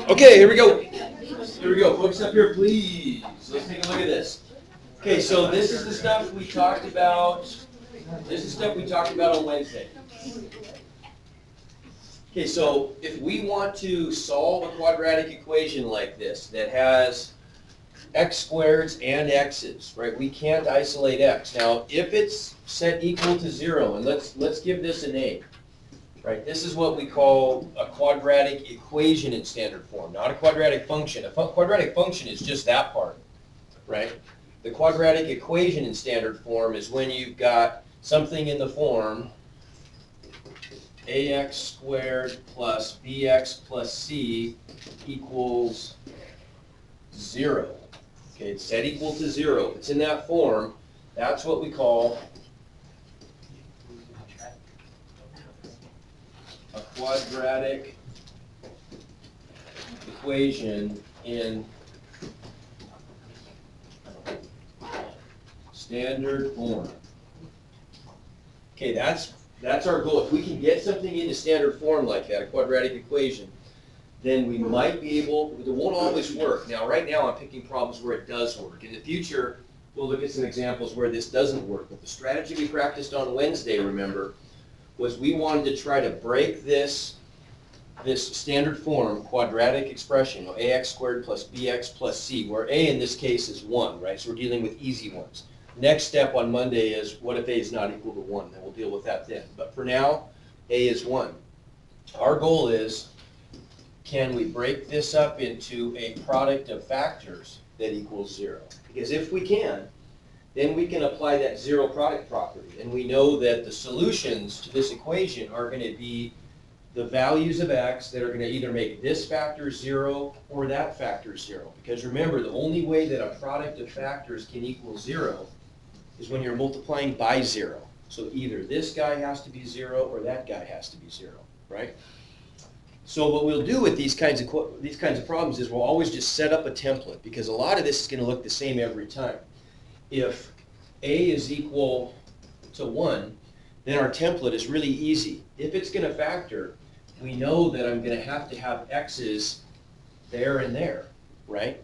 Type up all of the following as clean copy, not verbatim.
Okay, here we go. Here we go. Focus up here, please. Let's take a look at this. Okay, so this is the stuff we talked about. This is stuff we talked about on Wednesday. Okay, so if we want to solve a quadratic equation like this that has x squareds and x's, right? We can't isolate x. Now, if it's set equal to 0, and let's give this a name. Right, this is what we call a quadratic equation in standard form, not a quadratic function. A quadratic function is just that part, right? The quadratic equation in standard form is when you've got something in the form ax squared plus bx plus c equals 0. Okay, it's set equal to 0. If it's in that form, that's what we call a quadratic equation in standard form. Okay, that's our goal. If we can get something into standard form like that, a quadratic equation, then we might be able, it won't always work. Now, right now I'm picking problems where it does work. In the future, we'll look at some examples where this doesn't work. But the strategy we practiced on Wednesday, remember, was we wanted to try to break this standard form quadratic expression, ax squared plus bx plus c, where a in this case is 1, right? So we're dealing with easy ones. Next step on Monday is what if a is not equal to 1? Then we'll deal with that then. But for now, a is 1. Our goal is, can we break this up into a product of factors that equals 0? Because if we can, then we can apply that zero product property. And we know that the solutions to this equation are going to be the values of x that are going to either make this factor 0 or that factor 0. Because remember, the only way that a product of factors can equal 0 is when you're multiplying by 0. So either this guy has to be 0 or that guy has to be 0, right? So what we'll do with these kinds of problems is we'll always just set up a template, because a lot of this is going to look the same every time. If a is equal to 1, then our template is really easy. If it's going to factor, we know that I'm going to have x's there and there, right?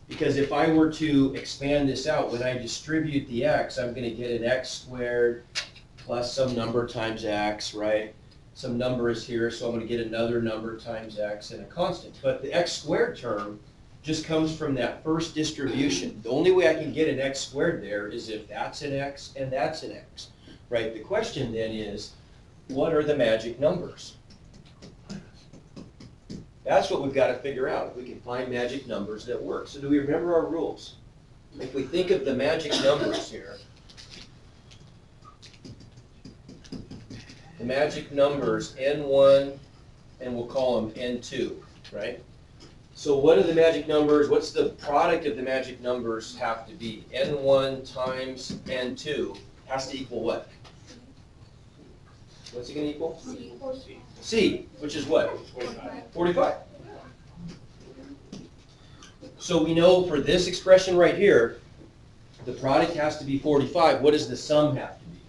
Because if I were to expand this out, when I distribute the x, I'm going to get an x squared plus some number times x, right? Some number is here, so I'm going to get another number times x and a constant. But the x squared term just comes from that first distribution. The only way I can get an x squared there is if that's an x and that's an x, right? The question then is, what are the magic numbers? That's what we've got to figure out, if we can find magic numbers that work. So do we remember our rules? If we think of the magic numbers here, the magic numbers n1, and we'll call them n2, right? So what are the magic numbers? What's the product of the magic numbers have to be? n1 times n2 has to equal what? What's it going to equal? C, which is what? 45. So we know for this expression right here, the product has to be 45. What does the sum have to be?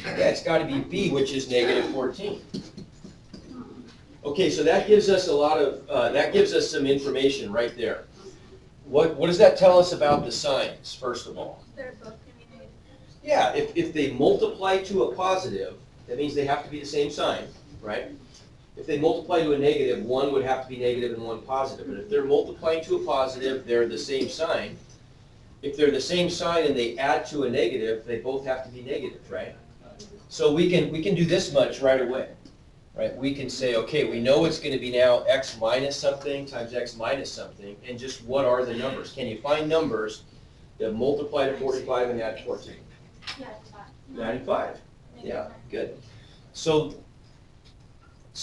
Yeah, it's got to be b, which is negative 14. Okay, so that gives us a lot of, that gives us some information right there. What does that tell us about the signs, first of all? They're both going to be negative. Yeah, if they multiply to a positive, that means they have to be the same sign, right? If they multiply to a negative, one would have to be negative and one positive. But if they're multiplying to a positive, they're the same sign. If they're the same sign and they add to a negative, they both have to be negative, right? So we can do this much right away. Right, we can say, okay, we know it's going to be now x minus something times x minus something, and just what are the numbers? Can you find numbers that multiply to 45 and add 14? Yeah, 95. Yeah, good. So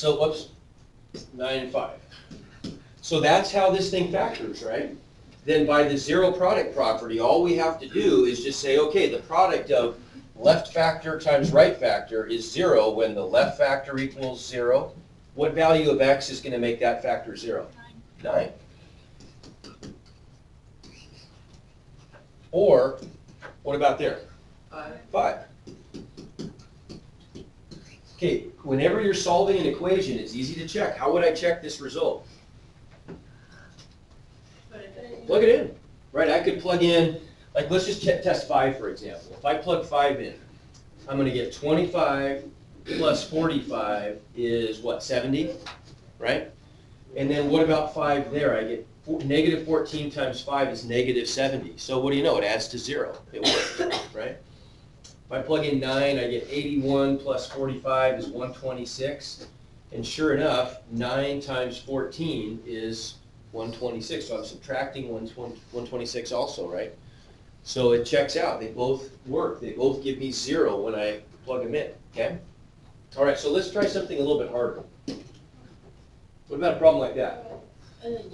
whoops, 9 and 5. So that's how this thing factors, right? Then by the zero product property, all we have to do is just say, okay, the product of left factor times right factor is 0 when the left factor equals 0. What value of x is going to make that factor 0? 9. Or, what about there? 5. Okay, whenever you're solving an equation, it's easy to check. How would I check this result? Plug it in, right? I could plug in, like let's just test 5 for example. If I plug 5 in, I'm going to get 25 plus 45 is what, 70, right? And then what about 5 there? I get negative 14 times 5 is negative 70. So what do you know? It adds to 0. It works, right? If I plug in 9, I get 81 plus 45 is 126. And sure enough, 9 times 14 is 126. So I'm subtracting 126 also, right? So it checks out. They both work. They both give me 0 when I plug them in, okay? All right, so let's try something a little bit harder. What about a problem like that? You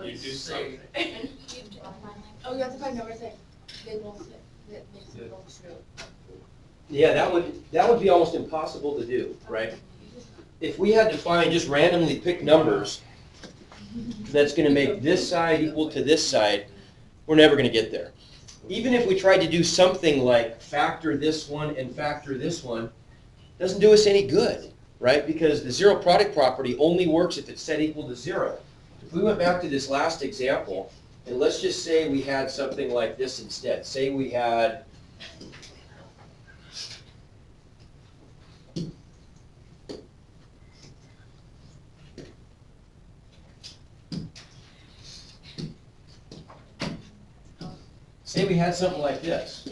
do something. Oh, you have to find numbers that makes it both true. Yeah, that would be almost impossible to do, right? If we had to find, just randomly pick numbers that's going to make this side equal to this side, we're never going to get there. Even if we tried to do something like factor this one and factor this one, it doesn't do us any good, right? Because the zero product property only works if it's set equal to 0. If we went back to this last example, and let's just say we had something like this instead. Say we had something like this.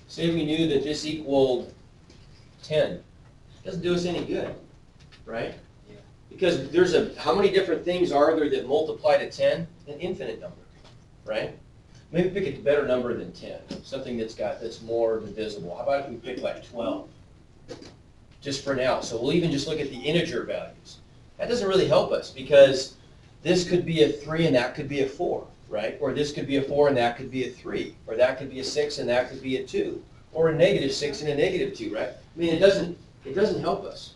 Say we knew that this equaled 10. It doesn't do us any good, right? Because there's how many different things are there that multiply to 10? An infinite number, right? Maybe pick a better number than 10, something that's more divisible. How about if we pick like 12? Just for now. So we'll even just look at the integer values. That doesn't really help us because this could be a 3 and that could be a 4, right? Or this could be a 4 and that could be a 3. Or that could be a 6 and that could be a 2. Or a negative 6 and a negative 2, right? I mean, it doesn't help us.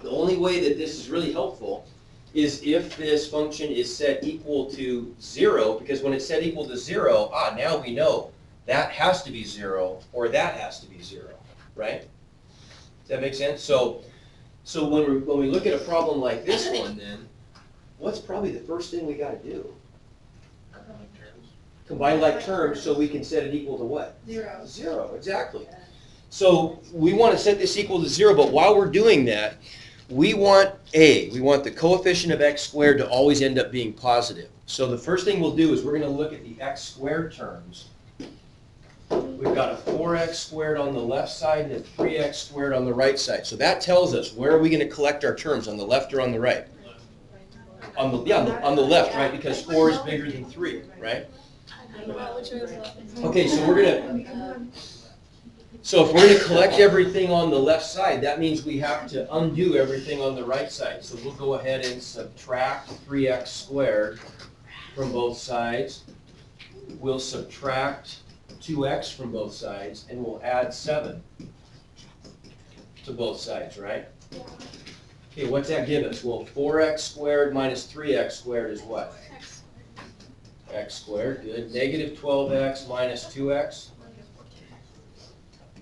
The only way that this is really helpful is if this function is set equal to 0, because when it's set equal to 0, now we know that has to be 0 or that has to be 0, right? Does that make sense? So when we look at a problem like this one, then what's probably the first thing we got to do? Combine like terms so we can set it equal to what? 0. 0, exactly. So we want to set this equal to 0, but while we're doing that, we want the coefficient of x squared to always end up being positive. So the first thing we'll do is we're going to look at the x squared terms. We've got a 4x squared on the left side and a 3x squared on the right side. So that tells us where are we going to collect our terms, on the left or on the right? On the left, right? Because 4 is bigger than 3, right? Okay, so if we're going to collect everything on the left side, that means we have to undo everything on the right side. So we'll go ahead and subtract 3x squared from both sides. We'll subtract 2x from both sides, and we'll add 7 to both sides, right? Okay, what's that give us? Well, 4x squared minus 3x squared is what? X squared, good. Negative 12x minus 2x.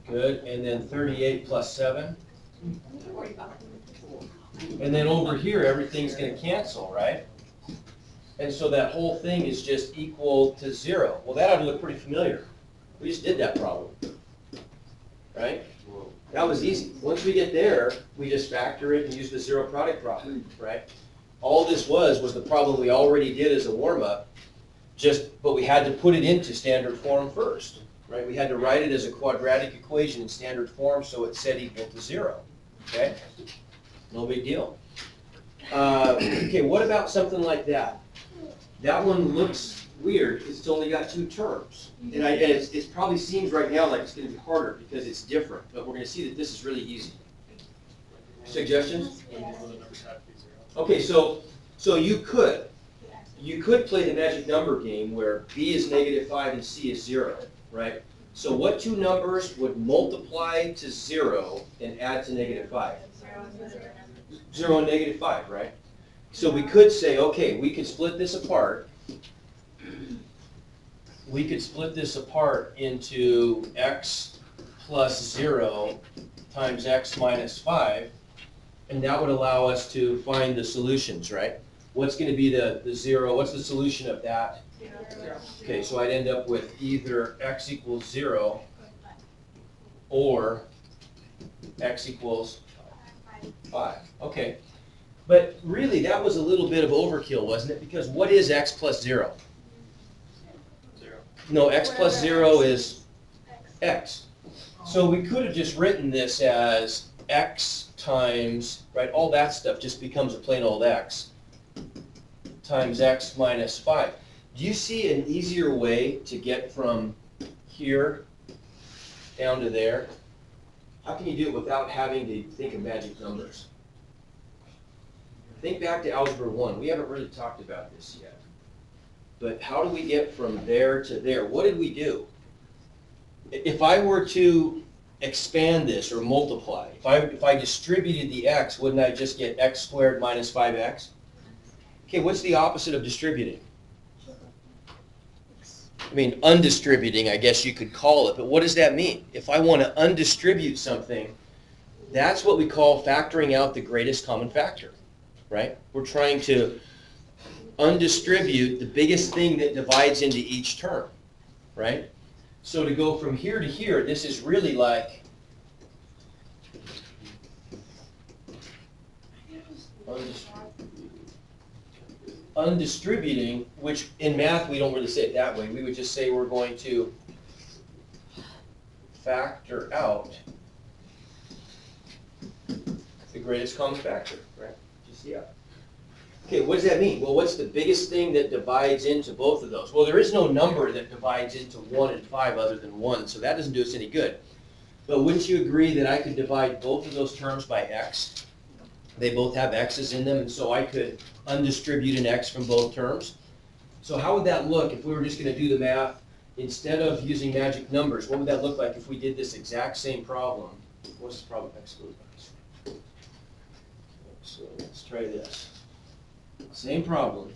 Good, and then 38 plus 7. And then over here, everything's going to cancel, right? And so that whole thing is just equal to 0. Well, that ought to look pretty familiar. We just did that problem, right? That was easy. Once we get there, we just factor it and use the zero product property, right? All this was the problem we already did as a warm-up, but we had to put it into standard form first. Right? We had to write it as a quadratic equation in standard form so it's set equal to 0. Okay? No big deal. Okay, what about something like that? That one looks weird because it's only got 2 terms. And it probably seems right now like it's going to be harder because it's different, but we're going to see that this is really easy. Suggestions? Okay, so you could play the magic number game where b is -5 and c is 0. Right? So what 2 numbers would multiply to 0 and add to -5? 0 and -5, right? So we could say, okay, we could split this apart. we could split this apart into x plus 0 times x minus 5, and that would allow us to find the solutions, right? What's going to be the 0? What's the solution of that? Okay, so I'd end up with either x equals 0 or x equals 5. Okay. But really, that was a little bit of overkill, wasn't it? Because what is x plus 0? 0. No, x plus 0 is x. So we could have just written this as x times, right, all that stuff just becomes a plain old x, times x minus 5. Do you see an easier way to get from here down to there? How can you do it without having to think of magic numbers? Think back to Algebra 1. We haven't really talked about this yet. But how do we get from there to there? What did we do? If I were to expand this or multiply, if I distributed the x, wouldn't I just get x squared minus 5x? Okay, what's the opposite of distributing? I mean, undistributing, I guess you could call it, but what does that mean? If I want to undistribute something, that's what we call factoring out the greatest common factor, right? We're trying to undistribute the biggest thing that divides into each term, right? So to go from here to here, this is really like undistributing, which in math we don't really say it that way. We would just say we're going to factor out the greatest common factor, right? Just, yeah. Okay, what does that mean? Well, what's the biggest thing that divides into both of those? Well, there is no number that divides into 1 and 5 other than 1, so that doesn't do us any good. But wouldn't you agree that I could divide both of those terms by x? They both have x's in them, and so I could undistribute an x from both terms. So how would that look if we were just going to do the math instead of using magic numbers? What would that look like if we did this exact same problem? What's the problem? X goes by. So let's try this. Same problem.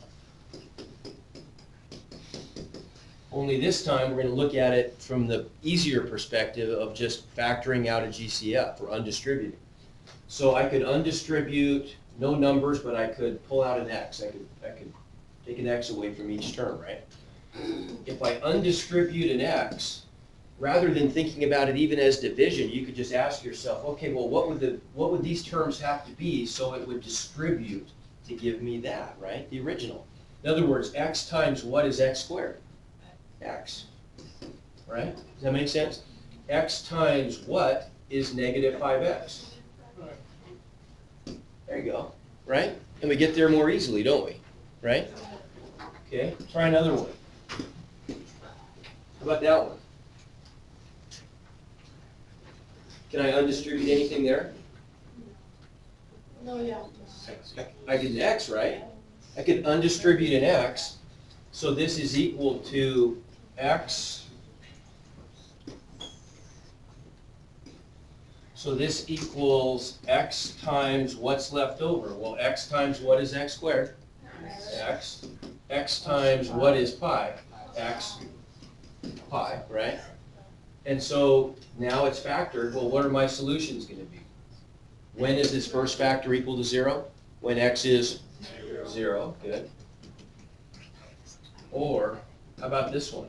Only this time we're going to look at it from the easier perspective of just factoring out a GCF or undistributing. So I could undistribute no numbers, but I could pull out an x. I could take an x away from each term, right? If I undistribute an x, rather than thinking about it even as division, you could just ask yourself, okay, well, what would these terms have to be so it would distribute to give me that, right? The original. In other words, x times what is x squared? X, right? Does that make sense? X times what is negative 5x? There you go, right? And we get there more easily, don't we? Right? Okay, try another one. How about that one? Can I undistribute anything there? No, yeah. I could x, right? I could undistribute an x, so this is equal to x. So this equals x times what's left over? Well, x times what is x squared? X. X times what is pi? X pi, right? And so now it's factored. Well, what are my solutions going to be? When is this first factor equal to 0? When x is 0, good. Or, how about this one?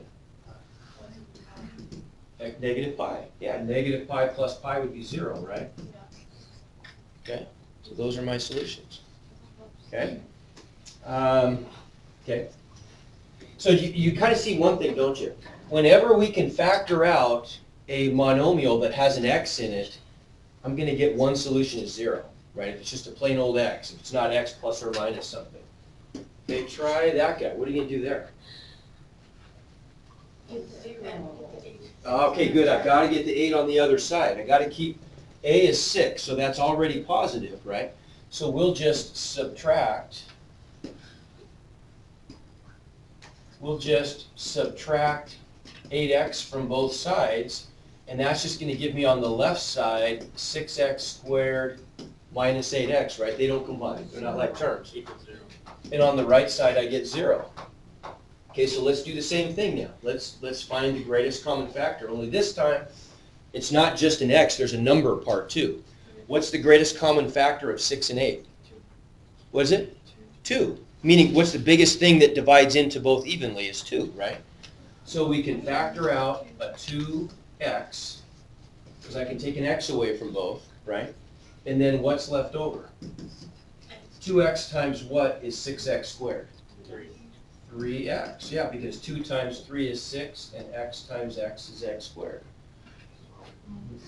Negative pi. Yeah, negative pi plus pi would be 0, right? Okay, so those are my solutions. Okay? Okay. So you kind of see one thing, don't you? Whenever we can factor out a monomial that has an x in it, I'm going to get one solution is 0, right? If it's just a plain old x, if it's not x plus or minus something. Okay, try that guy. What are you going to do there? Okay, good. I've got to get the 8 on the other side. I got to keep, a is 6, so that's already positive, right? So we'll just subtract. We'll just subtract 8x from both sides, and that's just going to give me on the left side 6x squared minus 8x, right? They don't combine. They're not like terms. Equals 0. And on the right side, I get 0. Okay, so let's do the same thing now. Let's find the greatest common factor, only this time, it's not just an x, there's a number part too. What's the greatest common factor of 6 and 8? What is it? 2. Meaning, what's the biggest thing that divides into both evenly is 2, right? So we can factor out a 2x, because I can take an x away from both, right? And then what's left over? 2x times what is 6x squared? 3x, yeah, because 2 times 3 is 6, and x times x is x squared.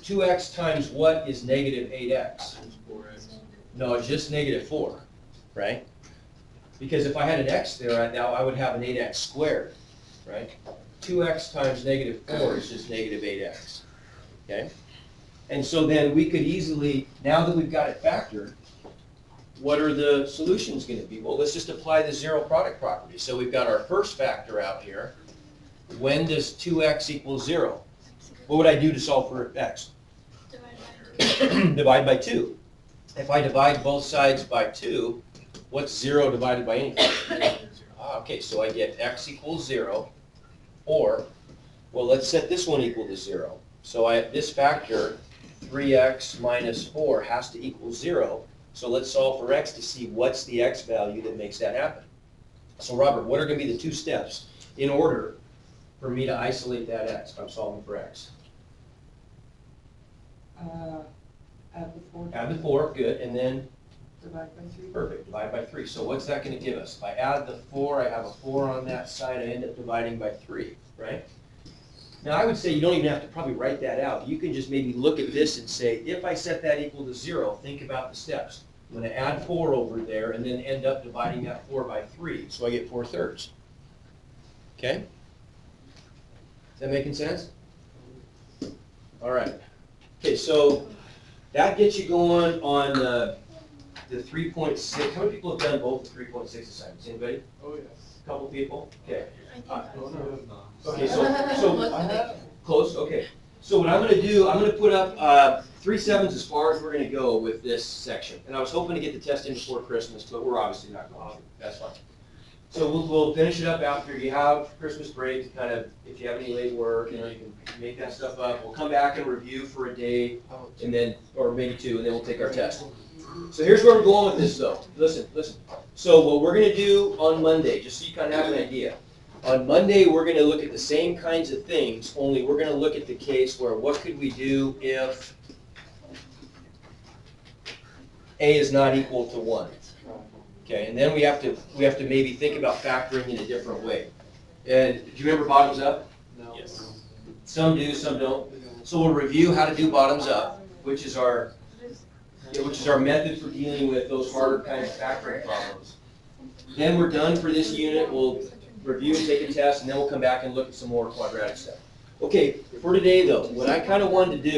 2x times what is negative 8x? No, it's just negative 4, right? Because if I had an x there right now, I would have an 8x squared, right? 2x times negative 4 is just negative 8x, okay? And so then we could easily, now that we've got it factored, what are the solutions going to be? Well, let's just apply the zero product property. So we've got our first factor out here. When does 2x equal 0? What would I do to solve for x? Divide by 2. If I divide both sides by 2, what's 0 divided by anything? Okay, so I get x equals 0, or, well, let's set this one equal to 0. So this factor, 3x minus 4, has to equal 0. So let's solve for x to see what's the x value that makes that happen. So Robert, what are going to be the 2 steps in order for me to isolate that x if I'm solving for x? Add the 4. Add the 4, good, and then Divide by 3. perfect, divide by 3. So what's that going to give us? If I add the 4, I have a 4 on that side, I end up dividing by 3, right? Now I would say you don't even have to probably write that out. You can just maybe look at this and say, if I set that equal to 0, think about the steps. I'm going to add 4 over there and then end up dividing that 4 by 3, so I get 4/3. Okay? Is that making sense? All right. Okay, so that gets you going on the 3.6. How many people have done both the 3.6 assignments? Anybody? Oh, yes. A couple people? Okay. Okay, So close, okay. So what I'm gonna do, I'm gonna put up 3 7s as far as we're gonna go with this section. And I was hoping to get the test in before Christmas, but we're obviously not going to. That's fine. So we'll finish it up after you have Christmas break, kind of, if you have any late work, you know, you can make that stuff up. We'll come back and review for a day, and then, or maybe 2, and then we'll take our test. So here's where we're going with this though. Listen. So what we're gonna do on Monday, just so you kind of have an idea. On Monday, we're gonna look at the same kinds of things, only we're gonna look at the case where what could we do if A is not equal to 1. Okay, and then we have to maybe think about factoring in a different way. And do you remember bottoms up? No. Yes. Some do, some don't. So we'll review how to do bottoms up, which is our method for dealing with those harder kinds of factoring problems. Then we're done for this unit. We'll review, take a test, and then we'll come back and look at some more quadratic stuff. Okay, for today though, what I kind of wanted to do